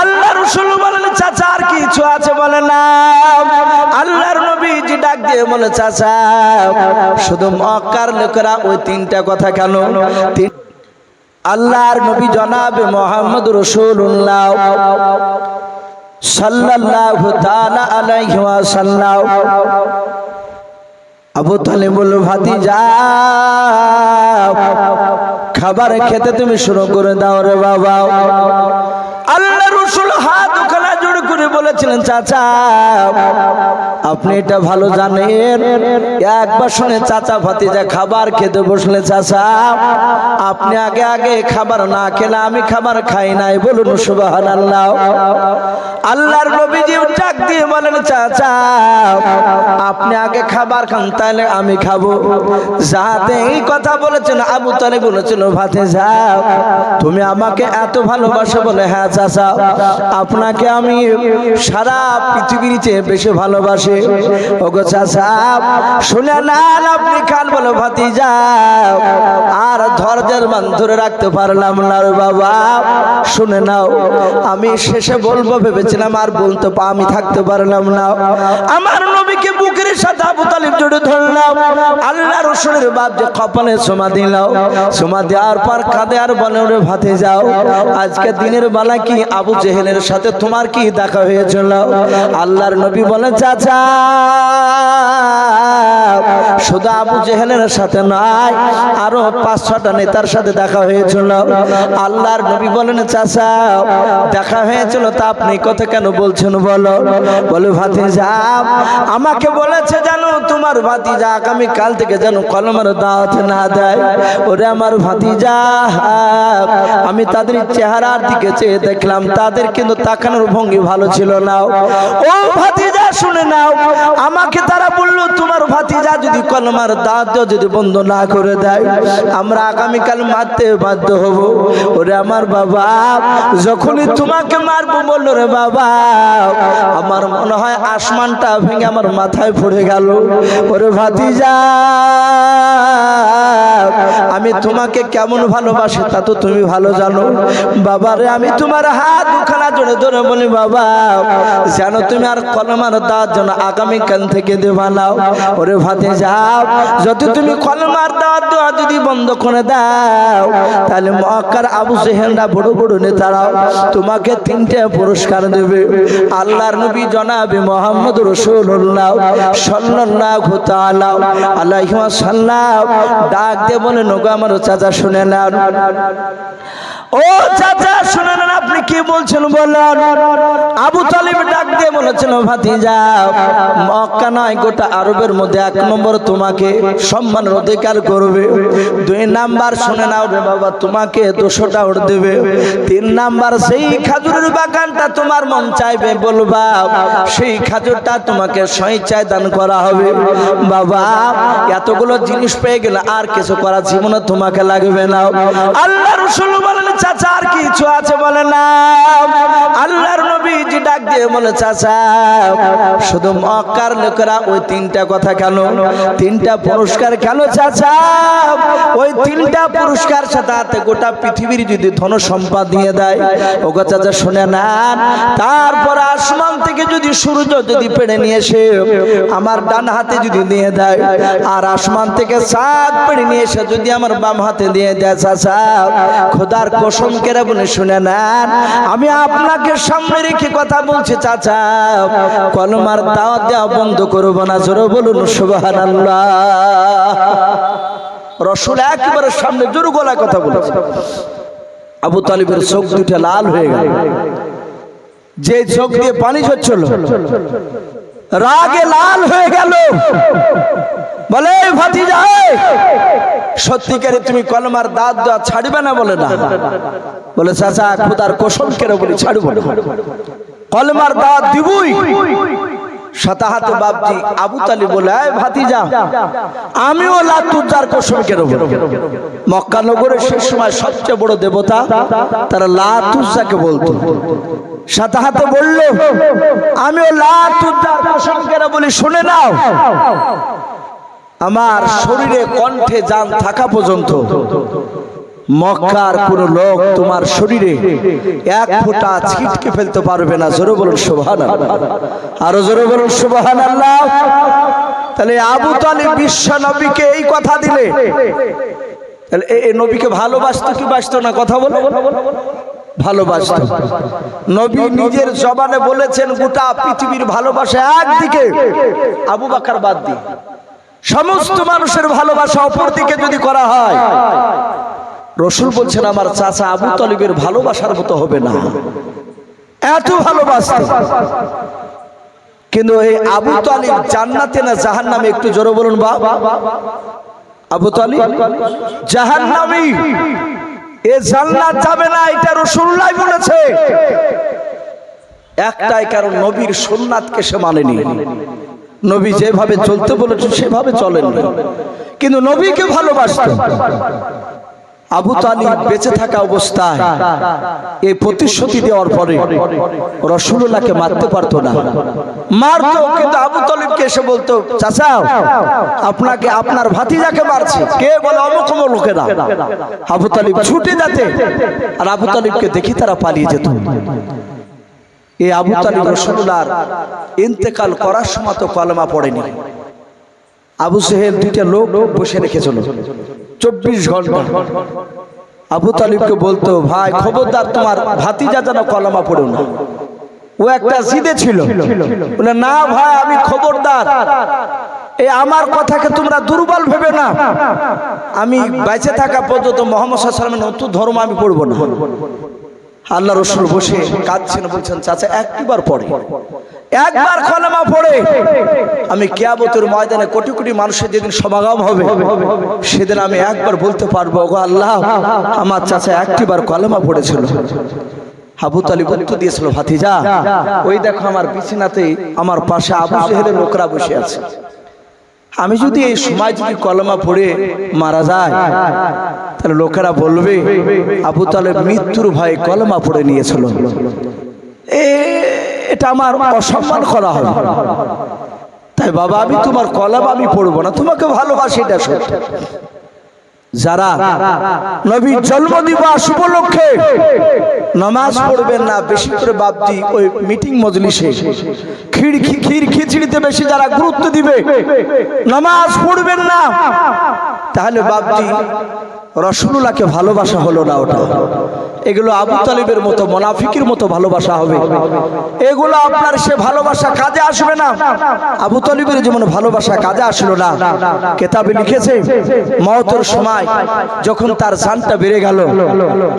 আল্লাহ রাসূল বলেন চাচা আর কিছু আছে? বলে না। আল্লাহর নবীজি ডাক দিয়ে বলে চাচা শুধু মক্কার লোকেরা ওই তিনটা কথা কেন? আল্লাহর নবী জনাবে মুহাম্মদ রাসূলুল্লাহ সাল্লাল্লাহু তাআলা আলাইহি ওয়াসাল্লাম আবু তালিব বলল ভাতিজা খাবার খেতে তুমি শুরু করে দাও রে বাবা। আল্লাহ রাসূল হাত ওখানে জোড় করে বলেছিলেন চাচা আপনি এটা ভালো জানেন, একবার শুনে চাচা ভাতিজা খাবার খেতে বসলে চাচা আপনি আগে আগে খাবার না খেলে আমি খাবার খাই নাই, বলুন সুবহানাল্লাহ। আল্লাহর নবীজি ডাক দিয়ে বলেন চাচা আপনি আগে খাবার খান তাহলে আমি খাবো। যাতে এই কথা বলেছেন আবু তালিব বলেছিল ভাতিজা তুমি আমাকে এত ভালোবাসো? বলে হ্যাঁ চাচা আপনাকে আমি সারা পৃথিবীর চেয়ে বেশি ভালোবাসি। ওগো চাচা শুনে না আপনি খান। বলে ভাতিজা আর ধৈর্যের মান ধরে রাখতে পারলাম না রে বাবা, শুনে নাও আমি শেষে বলবো ভেবেছিলাম আর বলতে আমি থাকতে পারলাম না। আমার নবীকে বুকের সাথে আবু তালিব জড়িয়ে ধরলাম। আল্লাহ রাসূলের বাপ যে কপালে চুমা দিল, চুমা দেওয়ার পর কাঁদে আর বলে ওরে ভাতিজাও আজকে দিনের বেলা কি আবু জেহেলের সাথে তোমার কি দেখা হয়েছিল? আল্লাহর নবী বলে চাচা শুধু আবু জেহেলের সাথে নয় আরো 5-6টা নেতার সাথে দেখা হয়েছিল। আল্লাহর নবী বলেন চাচা দেখা হয়েছিল তা আপনি কথা কেন বলছেন বলো? বলে ভাতিজা আমাকে বলেছে জানো তোমার ভাতিজা আগামী কাল থেকে যেন কলমের দাওয়াত না দেয়। ওরে আমার ভাতিজা আমি তাদের চেহারার দিকে চেয়ে দেখলাম তাদের কিন্তু তাকানোর ভঙ্গি ভালো ছিল না। ও ভাতিজা শুনে নাও আমাকে তারা বললো তোমার ভাতিজা যদি কলমার দাওয়াত যদি বন্ধ না করে দেয় আমরা আগামীকাল মারতে বাধ্য হব। ওরে আমার বাবা যখনই তোমাকে মারবো বললো রে বাবা আমার মনে হয় আসমানটা ভেঙে আমার মাথায় পড়ে গেল। ওরে ভাতিজা আমি তোমাকে কেমন ভালোবাসি তা তো তুমি ভালো জানো। বাবারে আমি তোমার হাত দুখানা জোরে ধরে বলি বাবা যেন তুমি আর কলমার দাওয়াত যেন আগামীকাল থেকে দেবা নাও। ওরে ভাতিজা যদি তুমি কলমার দাওয়াত দেওয়া যদি বন্ধ করে দাও তাহলে মক্কার আবু জেহেলরা বড় বড় নেতারাও তোমাকে 3টে পুরস্কার দেবে। আল্লাহর নবী জনাবে মুহাম্মদ রাসূলুল্লাহ সাল্লাল্লাহু তাআলা আলাইহি ওয়াসাল্লাম ডাক দিয়ে বলে নগো আমার চাচা শুনে নাও। ও চাচা শুনে নেন আপনি কি বলছেন বলেন। আবু তালিব ডাক দিয়ে বলেছিল ভাতিজা মক্কা নয় গোটা আরবের মধ্যে 1 নম্বর তোমাকে সম্মানের অধিকার করবে, 2 নাম্বার শুনে নাও রে বাবা তোমাকে 200টা ওর দেবে, 3 নাম্বার সেই খাজুরের বাগানটা তোমার মন চাইবে বলবা সেই খাজুরটা তোমাকে স্বেচ্ছায় দান করা হবে। বাবা এতগুলো জিনিস পেয়ে গেলে আর কিছু করা জীবনে তোমাকে লাগবে না। আল্লাহ রাসূল বলেন চাচা আর কিছু আছে? বলে না। আল্লাহর নবীজি ডাক দিয়ে বলে চাচা শুধু মক্কার লোকেরা ওই 3টা কথা কেন? 3টা পুরস্কার কেন চাচা? ওই 3টা পুরস্কার সাথে গোটা পৃথিবীর যদি ধন সম্পদ দিয়ে দেয় ওগো চাচা শুনে নেন তারপর আসমান থেকে যদি সূর্য যদি পেড়ে নিয়ে এসে আমার ডান হাতে যদি দিয়ে দেয় আর আসমান থেকে চাঁদ পেড়ে নিয়ে এসে যদি আমার বাম হাতে দিয়ে দেয় চাচা খোদার কসম করে বলে শুনে নেন আমি আপনাকে সামনে রেখে কথা বলছি চাচা কলমার দাওয়াত দেওয়া বন্ধ করবো না। জোরে বলুন সুবহানাল্লাহ। রাসূল একেবারে সামনে জোরে গলায় কথা বলেছে। আবু তালিবের চোখ দুটো লাল হয়ে গেল, যে চোখ দিয়ে পানি ঝরছিল রাগে লাল হয়ে গেল। বলে ভাতিজা সত্যিকারে তুমি কলমার দাওয়াত দেওয়া ছাড়বে না? বলে না। বলে চাচা খোদার কসম করে বলি ছাড়বো না, কলমার দাওয়াত দিবই। শতাহাতে বাপজি আবু তালিব বলে ভাতিজা আমিও লাতুজার কসম করে বলবো মক্কা নগরের সেই সময় সবচেয়ে বড় দেবতা তারা লাতুজাকে বলতো। শতাহাতে বলল আমিও লাতুজার কসম করে বলি শুনে নাও আমার শরীরে কণ্ঠে জান থাকা পর্যন্ত মক্কার কোন লোক তোমার শরীরে এক ফোঁটা ছিটকে ফেলতে পারবে না। জোরে বলুন সুবহানাল্লাহ, আরো জোরে বলুন সুবহানাল্লাহ। তাহলে আবু তালিব বিশ্ব নবীকে এই কথা দিলে, তাহলে এই নবীকে ভালোবাসতো কি বাসতো না? কথা বলো, ভালোবাসতো। নবী নিজের জবানে বলেছেন গোটা পৃথিবীর ভালোবাসা একদিকে, আবু বকর বাদ দিয়ে সমস্ত মানুষের ভালোবাসা অপর দিকে যদি করা হয়, রাসূল বলছেন আমার চাচা আবু তালিবের ভালোবাসার মতো হবে না, এত ভালোবাসতো। কিন্তু এই আবু তালিব জান্নাতে না জাহান্নামে? একটু জোরে বলুন বাবা। আবু তালিব জাহান্নামী, এ জান্নাত যাবে না, এটা রাসূলুল্লাহ বলেছে। একটাই কারণ, নবীর সুন্নাতকে সে মানেনি। নবী যেভাবে চলতে বলেছেন সেভাবে চলেন না, কিন্তু নবীকে ভালোবাসতো। আবু তালিব বেঁচে থাকা অবস্থায় এই প্রতিশ্রুতি দেওয়ার পরে রাসূলুল্লাহকে মারতে পারতো না, মারতো, কিন্তু আবু তালিবকে এসে বলতো চাচা আপনাকে আপনার ভাতিজাকে মারছে। কে বলে? অমুক লোকেরা। আবু তালিব ছুটে যেতে, আর আবু তালিবকে দেখি তারা পালিয়ে যেত। এই আবু তালিব রাসূলুল্লাহর ইন্তেকাল করার সময় তো কলেমা পড়েনি। আবু জেহেল দুইটা লোক বসে রেখেছিল 24 ঘন্টা। আবু তালিবকে বলতো ভাই খবরদার তোমার ভাতিজা যেন কলেমা পড়ো না। ও একটা জিদে ছিল, বলে না ভাই আমি খবরদার, এই আমার কথাকে তোমরা দুর্বল ভেবে না, আমি বেঁচে থাকা পর্যন্ত মুহাম্মদ সাল্লাল্লাহু আলাইহি ওয়াসাল্লামের নতুন ধর্ম আমি পড়বো না। আল্লাহ রাসূল বসে কাঁদছেন, বলছেন চাচা একবার পড়ে, একবার কলেমা পড়ে আমি কিয়ামতের ময়দানে কোটি কোটি মানুষের যেদিন সমাগম হবে সেদিন আমি একবার বলতে পারবো ওগো আল্লাহ আমার চাচা একটিবার কলেমা পড়েছিল। আবু তালিব উত্তর দিয়েছিল ভাতিজা ওই দেখো আমার বিছানাতে আমার পাশে আবু জেহেলের লোকরা বসে আছে, আমি যদি এই সময় যদি কলেমা পড়ে মারা যায় তাহলে লোকেরা বলবে আবু তালেব মৃত্যুর ভয়ে কলেমা পড়ে নিয়েছিল, এটা আমার অসম্মান করা হবে। তাই বাবা আমি তোমার কলেমা আমি পড়বো না, তোমাকে ভালোবাসি, এটা সত্য। যারা নবীর জন্মদিবস উপলক্ষে নামাজ পড়বেন না, বেশি করে বাপজি ওই মিটিং মজলিসে ক্ষীর খিচড়িতে বেশি যারা গুরুত্ব দিবে, নামাজ পড়বেন না, তাহলে বাপজি রাসূলুল্লাহকে ভালোবাসা হলো না। ওটা এগুলো আবু তালিবের মতো মুনাফিকের মতো ভালোবাসা হবে, এগুলো আপনার সে ভালোবাসা কাজে আসবে না। আবু তালিবের যেমন ভালোবাসা কাজে আসলো না, কিতাবে লিখেছে মওতের সময় যখন তার জানটা বেড়ে গেল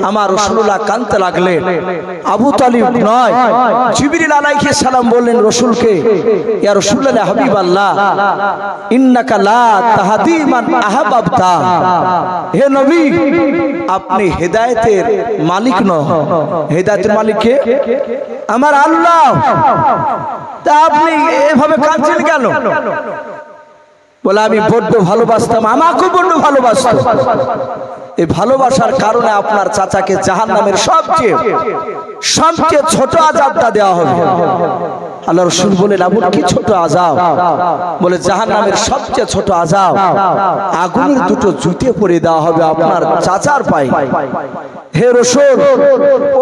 আমার রাসূলুল্লাহ কাঁদতে লাগলেন। আবু তালিব নয়, জিবরিল আলাইহিস সালাম বললেন রাসূলকে, ইয়া রাসূলুল্লাহ হাবিবাল্লাহ ইন্নাকা লা তাহদি মান আহাবাবতা, হে নবী আপনি হেদায়েতের মালিক নন, হেদায়েতের মালিক কে? আমার আল্লাহ। তা আপনি এভাবে কাঁদছেন কেন? বলে আমি বড্ড ভালোবাসতাম, আমাকে বড্ড ভালোবাসতাম, এই ভালোবাসার কারণে আপনার চাচাকে জাহান্নামের সবচেয়ে ছোট আযাবটা দেওয়া হবে। আল্লাহ রাসূল বলেন আবু কি ছোট আযাব? বলে জাহান্নামের সবচেয়ে ছোট আযাব আগুনের দুটো জুতে পরে দেওয়া হবে আপনার চাচার পায়ে। হে রাসূল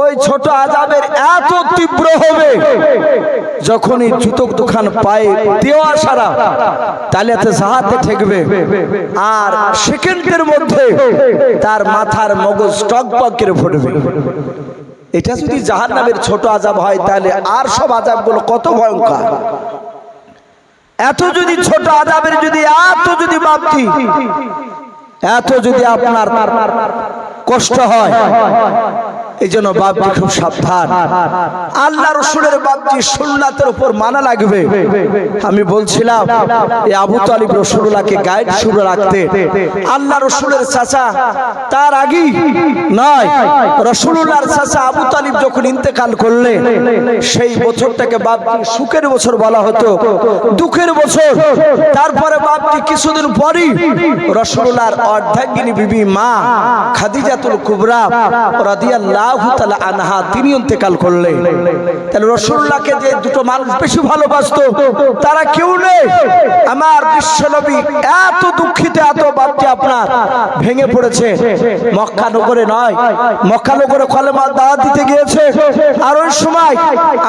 ওই ছোট আযাবের এত তীব্র হবে যখনই জুতোর দোকান পায়ে দেওয়া সারা তালিয়াতে জাহাতে ঠেকবে, আর সেকেন্ডের মধ্যে তার মাথার মগজ টকবক করে ফুটবে। এটা যদি জাহান্নামের ছোট আযাব হয় তাহলে আর সব আযাবগুলো কত ভয়ঙ্কর। এত যদি ছোট আযাবের যদি এত যদি বাপজি এত যদি আপনার কষ্ট হয়, এই জন্য বাপজি খুব সাবধান। আল্লাহ রাসূলের বাপজি সুন্নাতের উপর মানা লাগবে। আমি বলছিলাম এই আবু তালিব রাসূলুল্লাহকে গাইড শুরু রাখতে, আল্লাহ রাসূলের চাচা তার আগে নয়, রাসূলুল্লাহর চাচা আবু তালিব যখন ইন্তেকাল করলেন সেই বছরটাকে বাপজি সুখের বছর বলা হতো, দুঃখের বছর। তারপরে বাপজি কিছুদিন পরই রাসূলুল্লাহর অর্ধাঙ্গিনী বিবি মা খাদিজাতুল কুবরা রাদিয়াল্লাহু রাদিয়াল্লাহু তাআলা আনহা তিনি ইন্তেকাল করলেন। তাহলে রাসূলুল্লাহকে যে দুটো মানুষ বেশি ভালোবাসতো তারা কেউ নেই। আমার বিশ্বনবী এত দুঃখিত, এত বাপটি আপনার ভেঙে পড়েছে। মক্কা নগরে নয়, মক্কা নগরে কলেমা দাওয়াত দিতে গিয়েছে। আর ওই সময়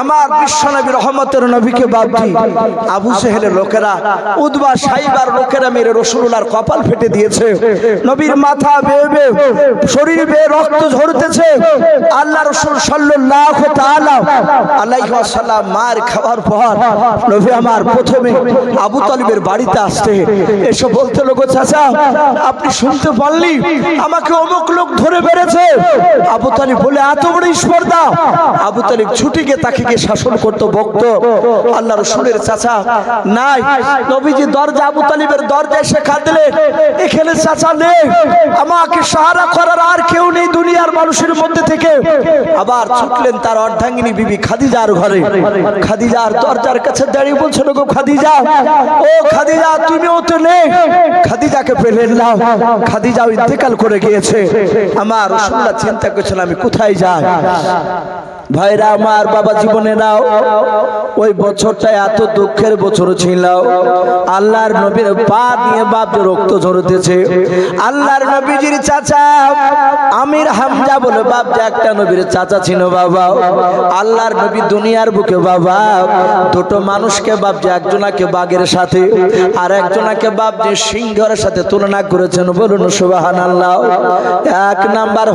আমার বিশ্বনবী রহমতের নবীকে বাপটি আবু জেহেলের লোকেরা, উতবা সাইবার লোকেরা মেরে রাসূলুল্লাহর কপাল ফেটে দিয়েছে। নবীর মাথা বেয়ে বেয়ে শরীর বেয়ে রক্ত ঝরতেছে। আল্লাহ রাসূল সাল্লাল্লাহু তাআলা আলাইহি ওয়াসাল্লাম মার খাওয়ার পর নবী আমার প্রথমে আবু তালিবের বাড়িতে আসতে এসে বলতে লোক, চাচা আপনি শুনতে পারলি আমাকে অমুক লোক ধরে বেড়েছে। আবু তালিব বলে, এত বড় স্পর্ধা? আবু তালিব ছুটি গিয়ে তাকে গিয়ে শাসন করতো, বকতো। আল্লাহ রাসূলের চাচা নাই, নবীজি দরজা আবু তালিবের দরজায় এসে কাঁদলেন, এখানে চাচা নেই, আমাকে সাহারা করার আর কেউ নেই দুনিয়ার মানুষের মধ্যে থেকে। আবার ছুটলেন তার অর্ধাঙ্গিনী বিবি খাদিজার ঘরে। খাদিজার দরজার কাছে দাঁড়িয়ে বলছিল, গো খাদিজা, ও খাদিজা তুমিও তো নেই। খাদিজাকে পেলেন না, খাদিজাও ইন্তেকাল করে গিয়েছে। আমার রাসূলুল্লাহ চিন্তা করছেন আমি কোথায় যাই। ভাইরা আমার, বাবা জীবনেরাও ওই বছরটা এত দুঃখের বছর ছিল। আল্লাহর নবীর পা দিয়ে বাপ রক্ত ঝরতেছে। আল্লাহর নবীজির চাচা আমির হামজা বলে বাপ যে একটা নবীর চাচা ছিল বাবা। আল্লাহর নবী দুনিয়ার বুকে বাবা দুটো মানুষকে বাপ যে একজনাকে বাঘের সাথে আর একজনাকে বাপ যে সিংহের সাথে তুলনা করেছেন। বলুন সুবহানাল্লাহ। এক নাম্বার